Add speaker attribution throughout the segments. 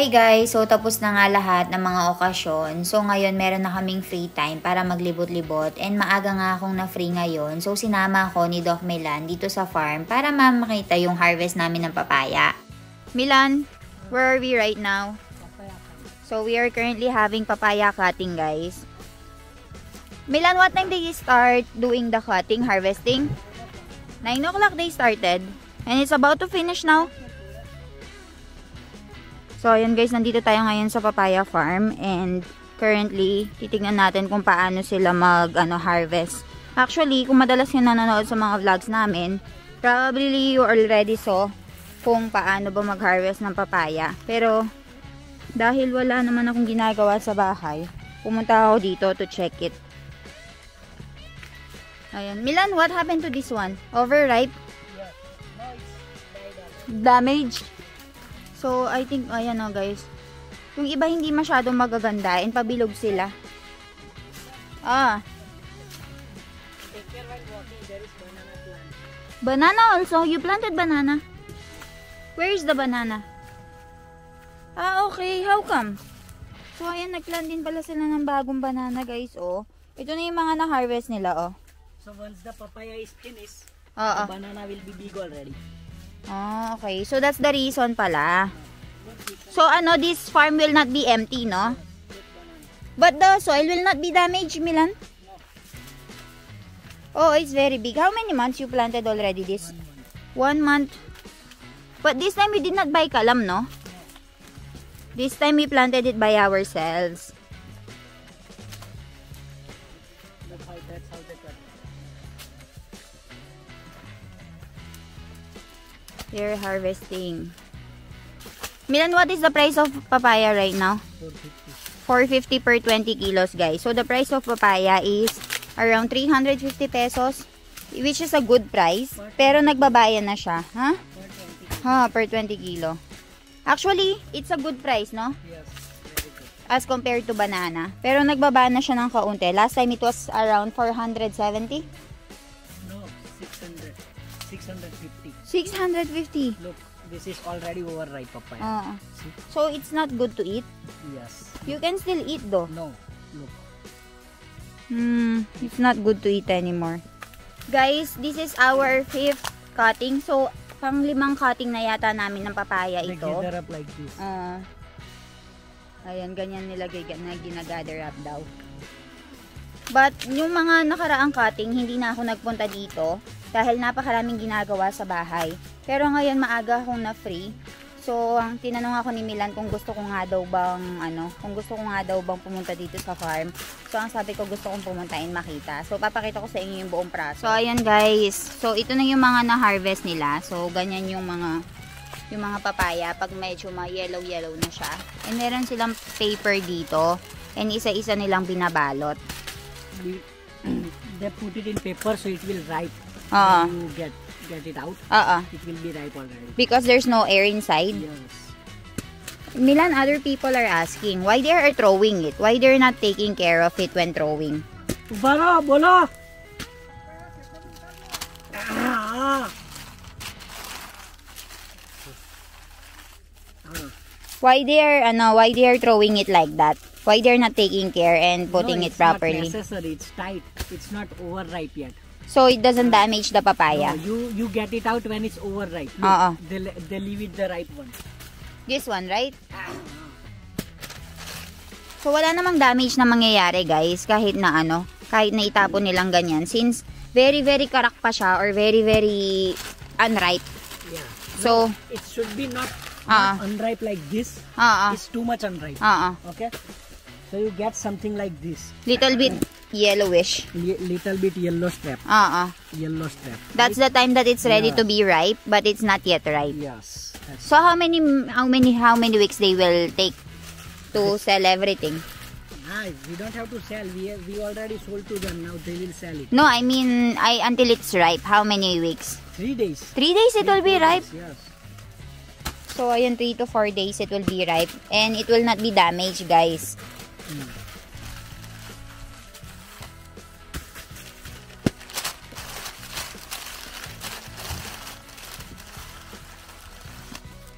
Speaker 1: Hi guys! So tapos na nga lahat ng mga okasyon. So ngayon meron na kaming free time para maglibot-libot and maaga nga akong na free ngayon. So sinama ako ni Doc Milan dito sa farm para makita yung harvest namin ng papaya. Milan, where are we right now? So we are currently having papaya cutting, guys. Milan, what time did you start doing the cutting, harvesting? 9 o'clock they started and it's about to finish now. So, ayan guys, nandito tayo ngayon sa papaya farm and currently, titignan natin kung paano sila harvest. Actually, kung madalas yung nanonood sa mga vlogs namin, probably you already saw kung paano ba mag-harvest ng papaya. Pero, dahil wala naman akong ginagawa sa bahay, pumunta ako dito to check it. Ayan. Milan, what happened to this one? Overripe?
Speaker 2: Yeah. No, it's
Speaker 1: Damaged? So, I think, ayan o guys. Yung iba hindi masyadong magaganda and pabilog sila.
Speaker 2: Take care while walking. There is banana plant.
Speaker 1: Banana also? You planted banana? Where is the banana? Okay. How come? So, ayan, nagplant din pala sila ng bagong banana guys, oh. Ito na yung mga na-harvest nila, oh.
Speaker 2: So, once the papaya is finished,
Speaker 1: Oo.
Speaker 2: the banana will be big already.
Speaker 1: Okay. So, that's the reason pala. So, this farm will not be empty, no? But the soil will not be damaged, Milan? Oh, it's very big. How many months you planted already this? 1 month. But this time we did not buy kalam, no? This time we planted it by ourselves.
Speaker 2: That's how they cut.
Speaker 1: They're harvesting. Milan, what is the price of papaya right now? 450 per 20 kilos, guys. So, the price of papaya is around 350 pesos, which is a good price. Pero nagbabayan na siya. Per 20 kilo. Actually, it's a good price, no?
Speaker 2: Yes, very good.
Speaker 1: As compared to banana. Pero nagbaba na siya ng kaunti. Last time, it was around 470.
Speaker 2: No, 600. 650.
Speaker 1: 650.
Speaker 2: Look, this is already overripe papaya. See?
Speaker 1: So, it's not good to eat?
Speaker 2: Yes.
Speaker 1: You can still eat though.
Speaker 2: No, look.
Speaker 1: It's not good to eat anymore. Guys, this is our 5th cutting. So, pang-5 cutting na yata namin ng papaya
Speaker 2: They
Speaker 1: ito.
Speaker 2: gather up like this.
Speaker 1: Ayan, ganyan nila ginagather up daw. But, yung mga nakaraang cutting, hindi na ako nagpunta dito dahil napakaraming ginagawa sa bahay. Pero ngayon maaga akong na free. So, tinanong ako ni Milan kung gusto ko nga daw bang pumunta dito sa farm. So, ang sabi ko gusto kong pumunta and makita. So, papakita ko sa inyo yung buong process. So, ayan guys. So, ito na yung mga na-harvest nila. So, ganyan yung mga papaya pag medyo ma-yellow-yellow na siya. And meron silang paper dito. And isa-isa nilang binabalot.
Speaker 2: They put it in paper so it will ripe. You get it out. It will be ripe already.
Speaker 1: Because there's no air inside.
Speaker 2: Yes.
Speaker 1: Milan, other people are asking why they are throwing it. Why they're not taking care of it when throwing.
Speaker 2: Bola.
Speaker 1: Why they are throwing it like that? Why they're not taking care and putting it properly?
Speaker 2: It's not necessary. It's tight. It's not overripe yet.
Speaker 1: So it doesn't damage the papaya.
Speaker 2: No, you get it out when it's overripe. Look, they leave it the ripe one.
Speaker 1: This one, right? So wala namang damage na mangyayari, guys, kahit na itapon nilang ganyan, since very very karak pa siya or very very unripe.
Speaker 2: Yeah.
Speaker 1: So
Speaker 2: it should be not unripe like this. It's too much unripe. Okay. So you get something like this.
Speaker 1: Little bit yellowish.
Speaker 2: Little bit yellow strap. Yellow strap.
Speaker 1: That's the time that it's ready to be ripe, but it's not yet ripe.
Speaker 2: Yes.
Speaker 1: So how many weeks they will take to sell everything?
Speaker 2: We don't have to sell. We already sold to them. Now they will sell it.
Speaker 1: No, I mean until it's ripe. How many weeks?
Speaker 2: 3 days.
Speaker 1: 3 days it will be ripe.
Speaker 2: Yes.
Speaker 1: So ayan, 3 to 4 days it will be ripe and it will not be damaged, guys.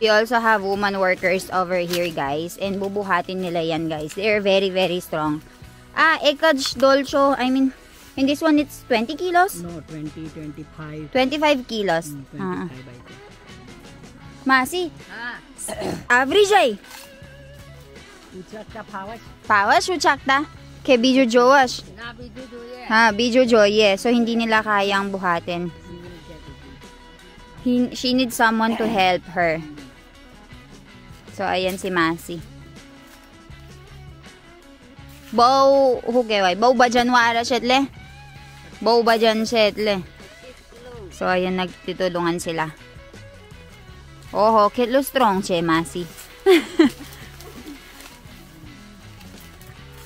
Speaker 1: We also have woman workers over here, guys. And bubuhatin nila yan, guys. They're very, very strong. Ekaj dolcho. I mean, in this one, it's 20 kilos?
Speaker 2: No, 20, 25.
Speaker 1: 25 kilos.
Speaker 2: 25, I think.
Speaker 1: Masi. Average ay.
Speaker 2: Uchakta pawas.
Speaker 1: Pawas, uchakta. Ke bijo jowash. Bijo joye. So, hindi nila kayang buhatin. She needs someone to help her. So, ayan si Masi. Bow, hugeway. Bow ba dyan wara shetle? Bow ba dyan shetle? So, ayan, nagtitulungan sila. Oho, kitlo strong che, Masi.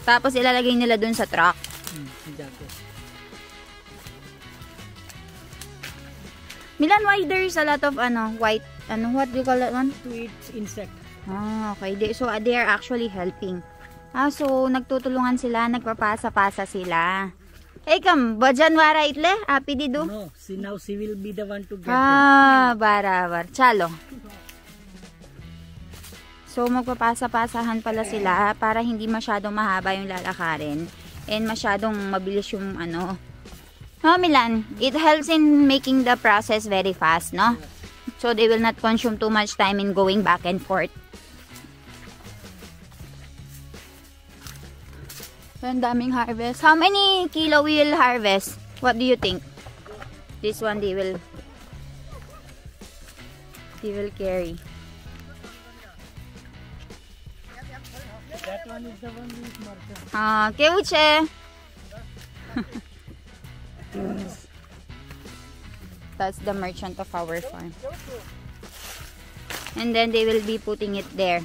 Speaker 1: Tapos, ilalagay nila dun sa truck. Milan, why there's a lot of, white, what do you call that one?
Speaker 2: To eat insect.
Speaker 1: Okay. So, they are actually helping. So, nagtutulungan sila, nagpapasa-pasa sila. Hey, kam, bajan wara itle? Happy dido?
Speaker 2: No, now she will be the one to get them.
Speaker 1: Barabar. Chalo. So, magpapasa-pasahan pala sila para hindi masyadong mahaba yung lalakarin and masyadong mabilis yung Milan, it helps in making the process very fast, no? So, they will not consume too much time in going back and forth. So, ang daming harvest. How many kilo will harvest? What do you think? This one they will carry.
Speaker 2: That one is the one with marker.
Speaker 1: Keuche. That's the merchant of our farm. And then they will be putting it there.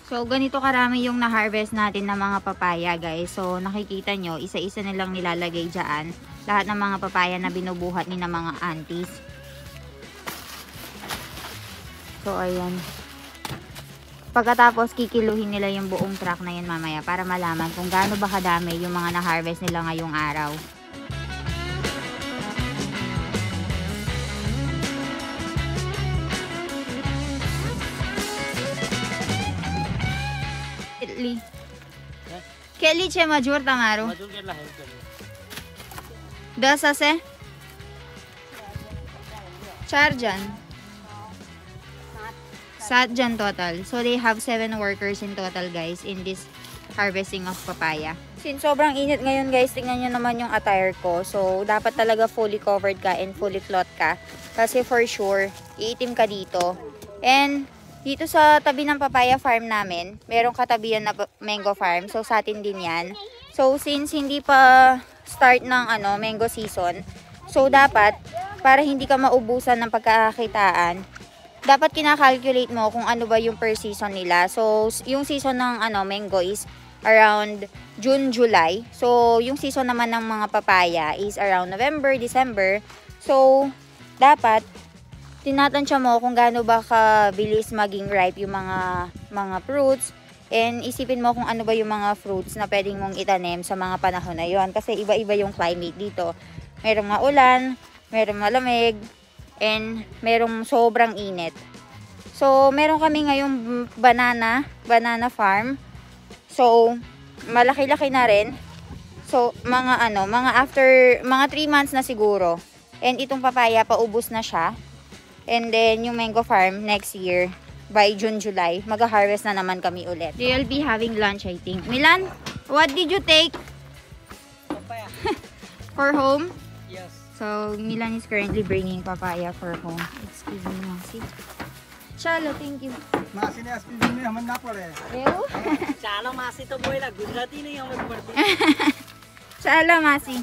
Speaker 1: So, ganito karami yung na-harvest natin ng mga papaya, guys. So, nakikita nyo, isa-isa nilang nilalagay dyan. Lahat ng mga papaya na binubuhat ni ng mga aunties. So, ayan. Pagkatapos, kikiluhin nila yung buong truck na yan mamaya para malaman kung gaano ba kadami yung mga na-harvest nila ngayong araw. Kelly che majur tamaro.
Speaker 2: Majur કેટલા હેલ્પ કરે?
Speaker 1: 10 હશે? 4 jan. 7 jan total. So they have 7 workers in total, guys, in this harvesting of papaya. Since sobrang init ngayon, guys, tingnan nyo naman yung attire ko. So dapat talaga fully covered ka and fully clothed ka. Kasi for sure, iitim ka dito. And dito sa tabi ng papaya farm namin, merong katabihan na mango farm. So, sa atin din yan. So, since hindi pa start ng mango season, so dapat, para hindi ka maubusan ng pagkakakitaan, dapat kinakalculate mo kung ano ba yung per season nila. So, yung season ng mango is around June, July. So, yung season naman ng mga papaya is around November, December. So, dapat tinatansya mo kung gaano ba kabilis maging ripe yung mga fruits, and isipin mo kung ano ba yung mga fruits na pwedeng mong itanim sa mga panahon na yon, kasi iba-iba yung climate dito. Merong maulan, merong malamig, and merong sobrang init. So, meron kami ngayong banana farm. So, malaki-laki na rin. So, mga after mga 3 months na siguro. And itong papaya paubos na siya. And then, yung mango farm next year, by June, July, mag-harvest na naman kami ulit. They'll be having lunch, I think. Milan, what did you take?
Speaker 2: Papaya.
Speaker 1: For home?
Speaker 2: Yes.
Speaker 1: So, Milan is currently bringing papaya for home. Excuse me, Masi. Chalo, thank you.
Speaker 2: Masi ne aspi din mein haman na pade.
Speaker 1: Ew.
Speaker 2: Chalo Masi to boila Gujarati nahi haman padti.
Speaker 1: Chalo, Masi.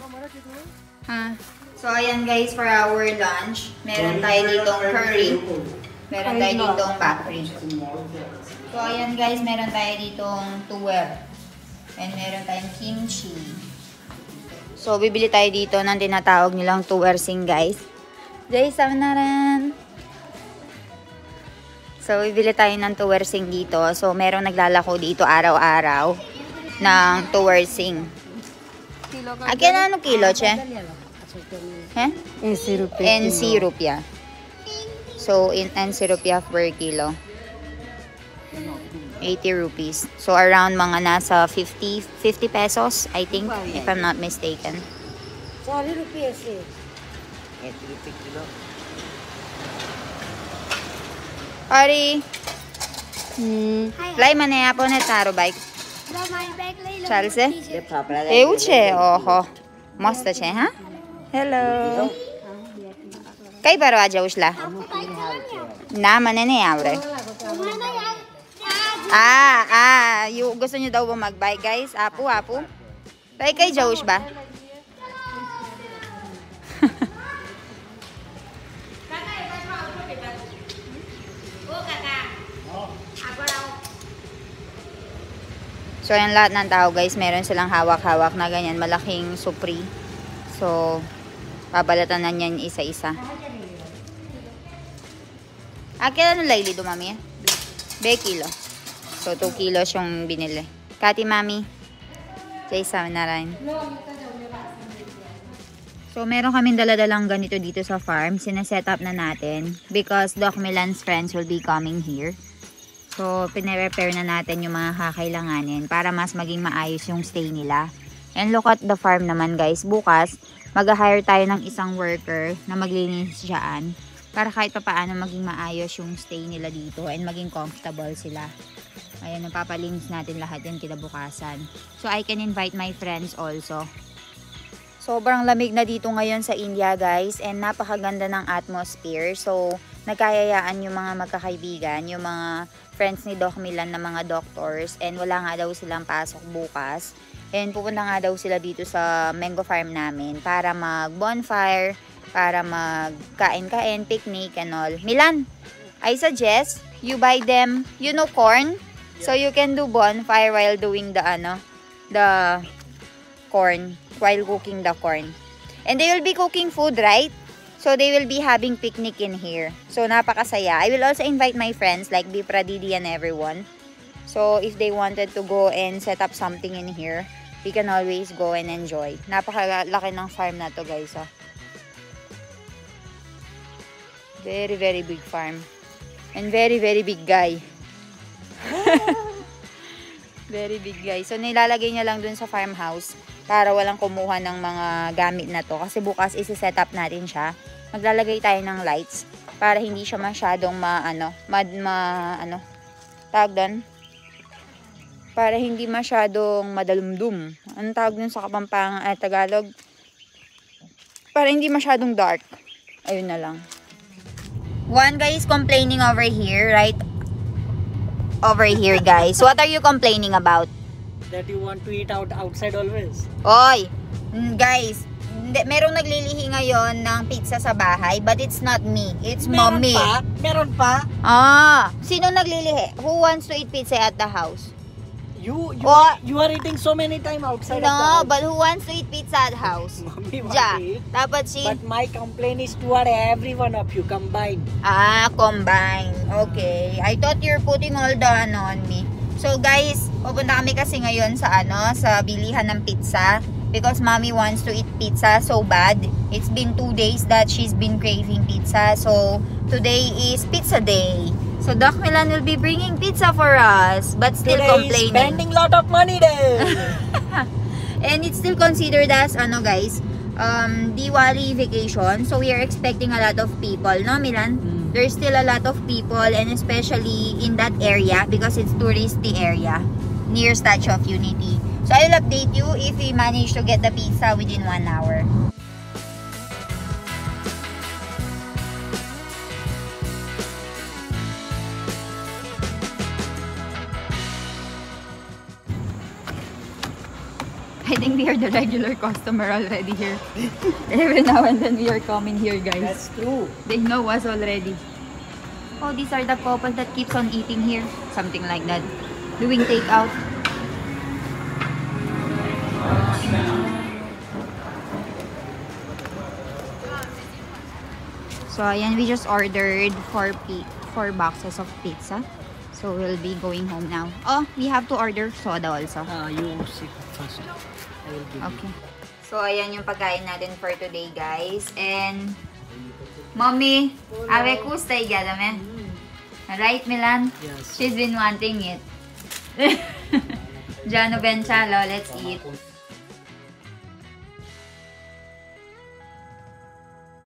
Speaker 1: So, ayan guys, for our lunch, meron tayo ditong curry. Meron tayo ditong back fridge. So, ayan guys, meron tayo ditong tower. And meron tayong kimchi. So, bibili tayo dito ng tinatawag nilang tuwersing guys. Guys, sama na rin. So, bibili tayo ng tuwersing dito. So, merong naglalako dito araw-araw ng tuwersing. Akin ano kilo, che? Eh? 80 rupiah. So, in 80 rupiah per kilo. 80 rupees. So, around mga nasa 50 pesos, I think, if I'm not mistaken.
Speaker 3: 40 rupees.
Speaker 2: 80 rupees kilo.
Speaker 1: Ari. Fly mane apo ne taro bike. ચાલશે એવું છે ઓહો મસ્ત છે હા હેલો કઈ પરવા જવું છલા ના મને નહીં આવડે gusto nyo daw ba mag-bike guys apu kay jauh ba So, yung lahat ng tao guys, meron silang hawak-hawak na ganyan, malaking supri. So, babalatan na yan isa-isa. Akin ano layli do, mami? 2 kilo. So, 2 kilos yung binili. Kati, mami. Isa na rin. So, meron kaming daladalang ganito dito sa farm. Sineset up na natin. Because Doc Milan's friends will be coming here. So, pine-repair na natin yung mga kakailanganin para mas maging maayos yung stay nila. And look at the farm naman guys. Bukas, mag-hire tayo ng isang worker na maglinis dyan para kahit papaano maging maayos yung stay nila dito and maging comfortable sila. Ayan, napapalinis natin lahat yan kinabukasan. So, I can invite my friends also. Sobrang lamig na dito ngayon sa India guys and napakaganda ng atmosphere. So, nagkayayaan yung mga magkakaibigan, yung mga friends ni Doc Milan na mga doctors and wala nga daw silang pasok bukas. And pupunta nga daw sila dito sa mango farm namin para mag-bonfire, para mag-kain-kain, picnic and all. Milan, I suggest you buy them, you know, corn. So, you can do bonfire while doing the corn, while cooking the corn. And they will be cooking food, right? So, they will be having picnic in here. So, napakasaya. I will also invite my friends like Bipra, Didi, and everyone. So, if they wanted to go and set up something in here, we can always go and enjoy. Napakalaki ng farm na to, guys. Oh. Very, very big farm. And very, very big guy. Very big guy. So, nilalagay niya lang dun sa farmhouse para walang kumuha ng mga gamit na to. Kasi bukas isi-set up natin siya. Maglalagay tayo ng lights para hindi siya masyadong tawag doon? Para hindi masyadong madalumdum. Anong tawag dun sa Kapampangan Tagalog? Para hindi masyadong dark. Ayun na lang. One guy is complaining over here, right? Over here, guys. What are you complaining about?
Speaker 2: That you want to eat outside always.
Speaker 1: Oy, guys, merong naglilihi ngayon ng pizza sa bahay, but it's not me. It's mommy.
Speaker 2: Meron pa?
Speaker 1: Sino naglilihi? Who wants to eat pizza at the house?
Speaker 2: You are eating so many times outside.
Speaker 1: No, but who wants to eat pizza at house?
Speaker 2: Mommy wants
Speaker 1: to
Speaker 2: eat.
Speaker 1: But
Speaker 2: my complaint is toward every one of you combined.
Speaker 1: Combined. Okay. I thought you're putting all the on me. So guys, pupunta kami kasi ngayon sa sa bilihan ng pizza because mommy wants to eat pizza so bad. It's been 2 days that she's been craving pizza. So today is pizza day. So Doc Milan will be bringing pizza for us, but still
Speaker 2: Today
Speaker 1: complaining.
Speaker 2: Is spending lot of money there.
Speaker 1: And it's still considered as guys, Diwali vacation. So we are expecting a lot of people, no Milan? There's still a lot of people, and especially in that area because it's touristy area near Statue of Unity. So I will update you if we manage to get the pizza within 1 hour. I think we are the regular customer already here. Every now and then we are coming here, guys.
Speaker 2: That's true.
Speaker 1: They know us already. oh, these are the couple that keeps on eating here. Something like that. Doing takeout. So, ayan, we just ordered 4 boxes of pizza. So, we'll be going home now. Oh, we have to order soda also.
Speaker 2: You sit first. I will give
Speaker 1: okay. So, ayan yung pagkain natin for today, guys. And, Mommy, ave kustay gadame. Right, Milan?
Speaker 2: Yes.
Speaker 1: She's been wanting it. Giano Benchalo, let's eat.